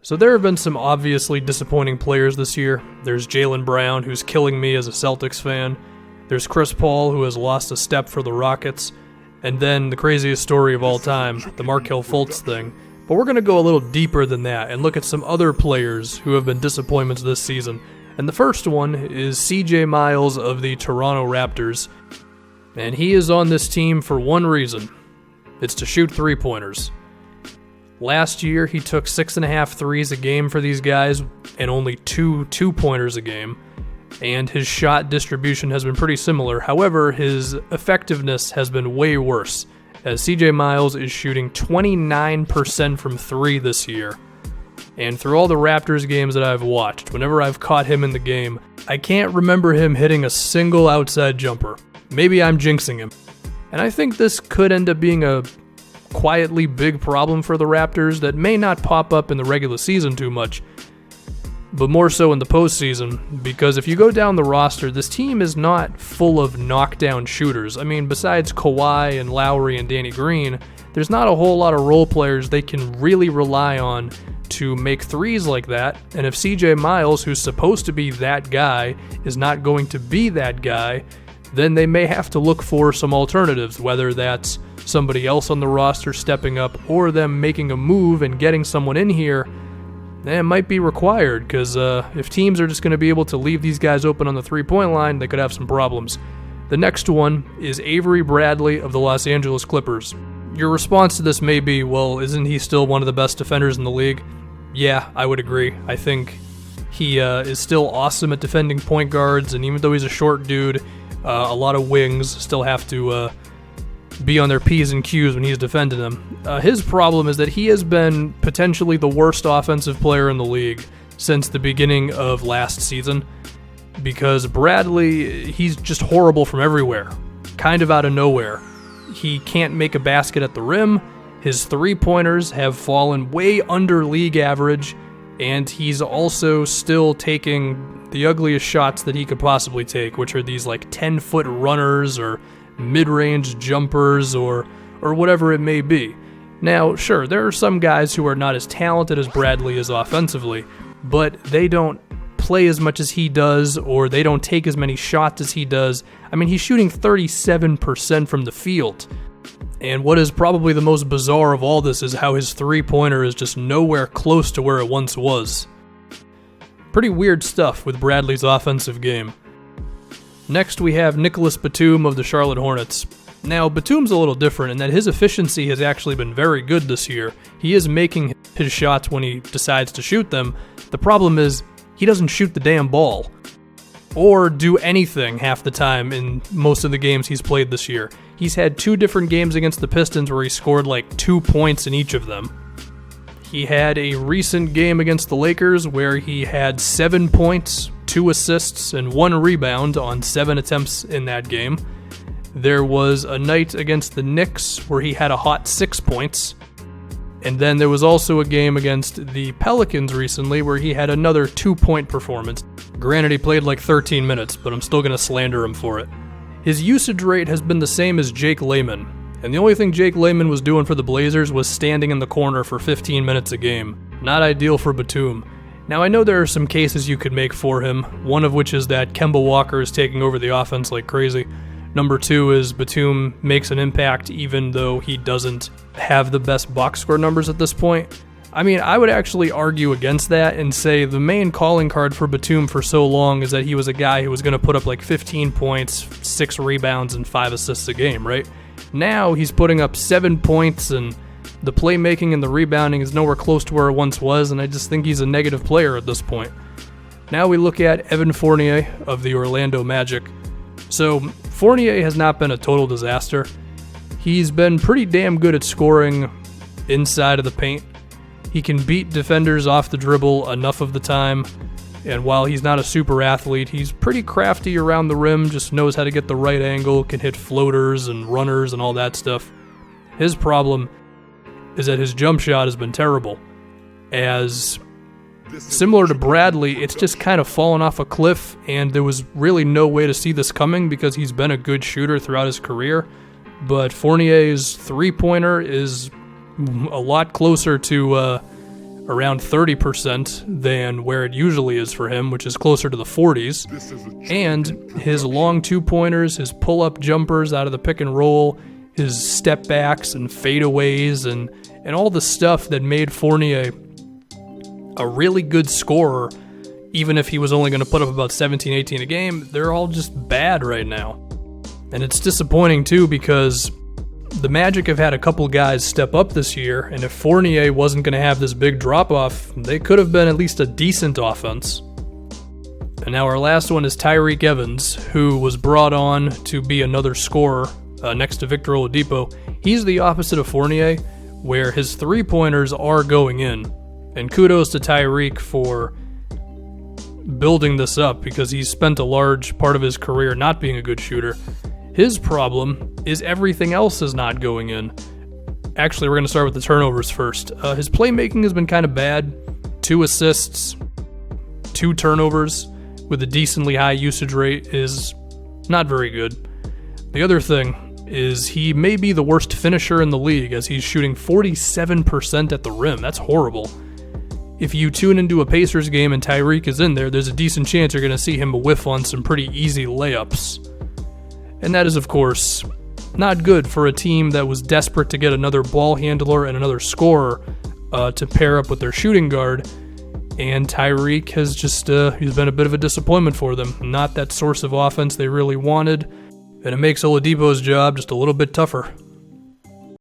So there have been some obviously disappointing players this year. There's Jaylen Brown, who's killing me as a Celtics fan. There's Chris Paul, who has lost a step for the Rockets. And then the craziest story of all time, the Markelle Fultz thing. But we're going to go a little deeper than that and look at some other players who have been disappointments this season. And the first one is CJ Miles of the Toronto Raptors. And he is on this team for one reason. It's to shoot three-pointers. Last year, he took 6.5 threes a game for these guys and only two two-pointers a game. And his shot distribution has been pretty similar. However, his effectiveness has been way worse, as CJ Miles is shooting 29% from three this year. And through all the Raptors games that I've watched, whenever I've caught him in the game, I can't remember him hitting a single outside jumper. Maybe I'm jinxing him. And I think this could end up being a quietly big problem for the Raptors that may not pop up in the regular season too much, but more so in the postseason, because if you go down the roster, this team is not full of knockdown shooters. I mean, besides Kawhi and Lowry and Danny Green, there's not a whole lot of role players they can really rely on to make threes like that, and if CJ Miles, who's supposed to be that guy, is not going to be that guy, then they may have to look for some alternatives, whether that's somebody else on the roster stepping up or them making a move and getting someone in here. It might be required, because if teams are just going to be able to leave these guys open on the three-point line, they could have some problems. The next one is Avery Bradley of the Los Angeles Clippers. Your response to this may be, well, isn't he still one of the best defenders in the league? Yeah, I would agree. I think he is still awesome at defending point guards, and even though he's a short dude, a lot of wings still have to be on their P's and Q's when he's defending them. His problem is that he has been potentially the worst offensive player in the league since the beginning of last season, because Bradley, he's just horrible from everywhere, kind of out of nowhere. He can't make a basket at the rim, his three-pointers have fallen way under league average, and he's also still taking the ugliest shots that he could possibly take, which are these like 10-foot runners or mid-range jumpers or whatever it may be. Now, sure, there are some guys who are not as talented as Bradley is offensively, but they don't play as much as he does, or they don't take as many shots as he does. I mean, he's shooting 37% from the field. And what is probably the most bizarre of all this is how his three-pointer is just nowhere close to where it once was. Pretty weird stuff with Bradley's offensive game. Next, we have Nicolas Batum of the Charlotte Hornets. Now, Batum's a little different in that his efficiency has actually been very good this year. He is making his shots when he decides to shoot them. The problem is, he doesn't shoot the damn ball, or do anything half the time in most of the games he's played this year. He's had 2 different games against the Pistons where he scored like 2 points in each of them. He had a recent game against the Lakers where he had 7 points, 2 assists, and 1 rebound on 7 attempts in that game. There was a night against the Knicks where he had a hot 6 points. And then there was also a game against the Pelicans recently where he had another 2-point performance. Granted, he played like 13 minutes, but I'm still going to slander him for it. His usage rate has been the same as Jake Layman, and the only thing Jake Layman was doing for the Blazers was standing in the corner for 15 minutes a game. Not ideal for Batum. Now, I know there are some cases you could make for him, one of which is that Kemba Walker is taking over the offense like crazy. Number 2 is Batum makes an impact even though he doesn't have the best box score numbers at this point. I mean, I would actually argue against that and say the main calling card for Batum for so long is that he was a guy who was going to put up like 15 points, 6 rebounds, and 5 assists a game, right? Now he's putting up 7 points, and the playmaking and the rebounding is nowhere close to where it once was, and I just think he's a negative player at this point. Now we look at Evan Fournier of the Orlando Magic. So Fournier has not been a total disaster. He's been pretty damn good at scoring inside of the paint. He can beat defenders off the dribble enough of the time, and while he's not a super athlete, he's pretty crafty around the rim, just knows how to get the right angle, can hit floaters and runners and all that stuff. His problem is that his jump shot has been terrible. As similar to Bradley, it's just kind of fallen off a cliff, and there was really no way to see this coming because he's been a good shooter throughout his career, but Fournier's three-pointer is a lot closer to around 30% than where it usually is for him, which is closer to the 40s. And his long two-pointers, his pull-up jumpers out of the pick and roll, his step backs and fadeaways, and all the stuff that made Fournier a really good scorer, even if he was only going to put up about 17, 18 a game, they're all just bad right now. And it's disappointing too, because the Magic have had a couple guys step up this year, and if Fournier wasn't going to have this big drop-off, they could have been at least a decent offense. And now our last one is Tyreke Evans, who was brought on to be another scorer next to Victor Oladipo. He's the opposite of Fournier, where his three-pointers are going in. And kudos to Tyreke for building this up, because he's spent a large part of his career not being a good shooter. His problem is everything else is not going in. Actually, we're going to start with the turnovers first. His playmaking has been kind of bad. 2 assists, 2 turnovers with a decently high usage rate is not very good. The other thing is he may be the worst finisher in the league, as he's shooting 47% at the rim. That's horrible. If you tune into a Pacers game and Tyreke is in there, there's a decent chance you're going to see him whiff on some pretty easy layups. And that is, of course, not good for a team that was desperate to get another ball handler and another scorer to pair up with their shooting guard. And Tyreke has just he's been a bit of a disappointment for them. Not that source of offense they really wanted. And it makes Oladipo's job just a little bit tougher.